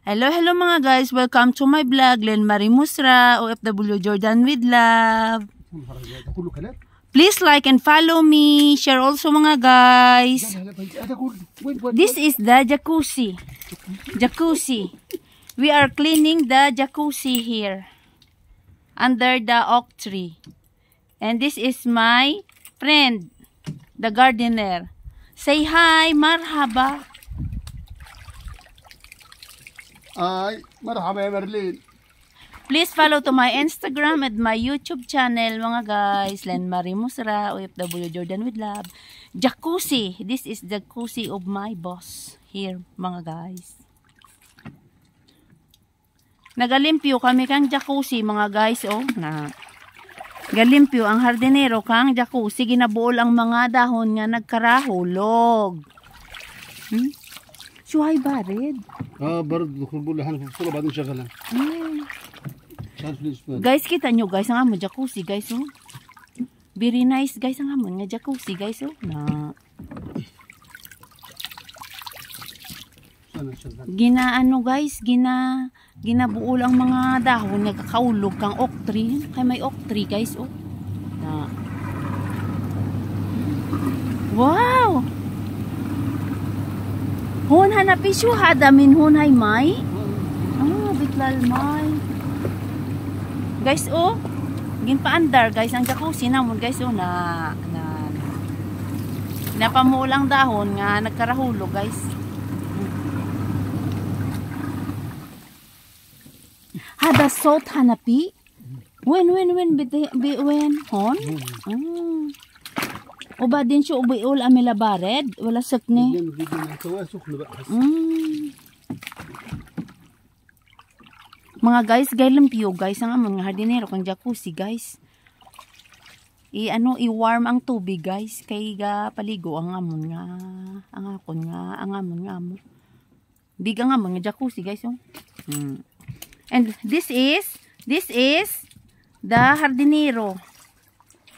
Hello mga guys, welcome to my vlog, Len Marie Musra, OFW Jordan with love. Please like and follow me, share also mga guys. This is the jacuzzi. We are cleaning the jacuzzi here under the oak tree. And this is my friend, the gardener. Say hi, marhaba. Ay, marhaba ya Merlin. Please follow to my Instagram and my YouTube channel mga guys. Len Marie Musra, OFW Jordan with love. Jacuzzi. This is the jacuzzi of my boss here mga guys. Nagalimpyo kami kang jacuzzi mga guys. Oh, na. Galimpyo ang hardinero kang jacuzzi. Ginabuol ang mga dahon nga nagkarahulog. Suhay barid. برد بقولها في الصوره بعدين شغلها. Guys, kita nyo guys ang amon jacuzzi guys oh. Very nice guys ang amon nga jacuzzi guys oh. Na ginaano guys, ginabuol ang mga dahon nga kakaulog kang oak tree. Kay may oak tree guys oh. Na. Wow! Hon hanapi siya hadamin hon hay may. Bitlal may. Guys oh, ginpaandar guys ang jacuzzi namon guys oh na napamulang dahon nga nagkarahulog guys. Hada salt hanapi. When hon? Uba din siya ubiol amila bared, wala sakne. Mga guys, gaylimpyo guys ang amon nga hardinero kang jacuzzi guys. I-warm ang tubig guys kay ga paligo ang amon nga ang amon nga amo. Biga nga amon nga jacuzzi guys oh. And this is the hardinero.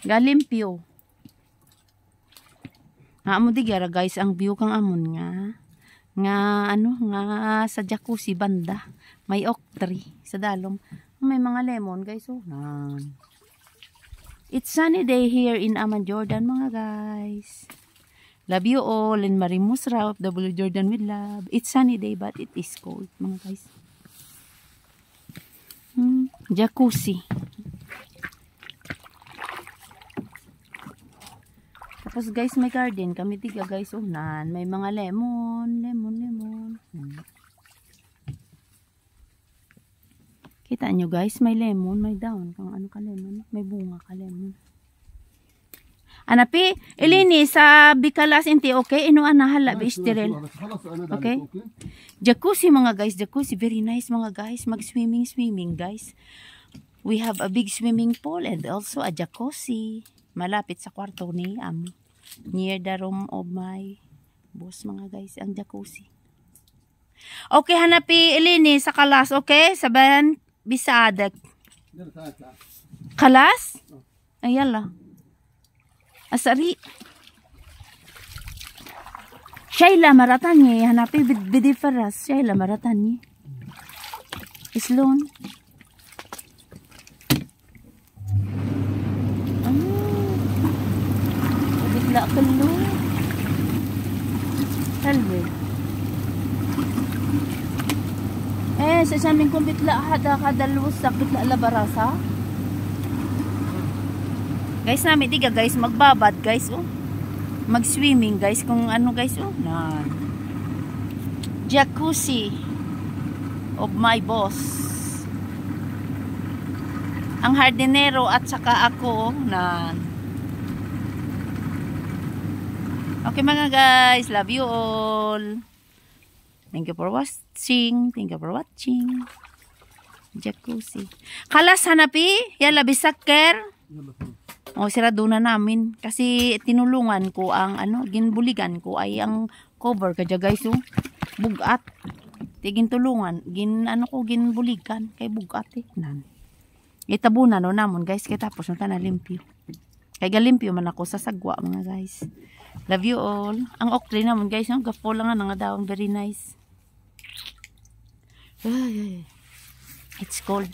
Galimpyo. Amo digara guys ang view kang amon nga sa jacuzzi banda. May oak tree sa dalom. May mga lemon guys oh. It's sunny day here in Amman Jordan mga guys. Love you all and Marie Musra of W Jordan with love. It's sunny day but it is cold mga guys. Jacuzzi. Tapos guys may garden kami tiga guys oh nan. May mga lemon. Kita nyo guys, may lemon, may down. Kung ano ka lemon, may bunga ka lemon. Anapi, ilini sa bikalas inti, okay? Ino anahala, bistirel. Okay? Jacuzzi mga guys, jacuzzi, very nice mga guys. Mag-swimming guys. We have a big swimming pool and also a jacuzzi. Malapit sa kwarto ni Amo. Near the room of my boss mga guys, ang jacuzzi. Okay, hanapi, ilini sa kalas, okay? Sabayan, bisadak. Kalas? Ayala. Asari. Shayla maratanye. Hanapi bidifaras. Shayla maratanye. Islon. Bigla kalo. Talwe. Sa aming kong bitla kadalwas sa bitla labarasa. Guys namin diga guys magbabad guys oh. Mag-swimming guys kung ano guys oh. Na jacuzzi of my boss. Ang hardinero at saka ako na. Okay mga guys, love you all. Thank you for watching. Jacuzzi. Kalas hanapi. Yala bisaker. O sirado na namin. Kasi tinulungan ko ang ginbuligan ko ay ang cover. Kadya guys oh. Bugat. Tigin tulungan. Ginbuligan. Kay bugat eh. Itabunan no namon guys. Kaya tapos nung limpyo. Kaya galimpyo man ako sa sagwa mga guys. Love you all. Ang oak tree naman guys. Gapol lang nga daon. Very nice. Ay, ay. It's cold.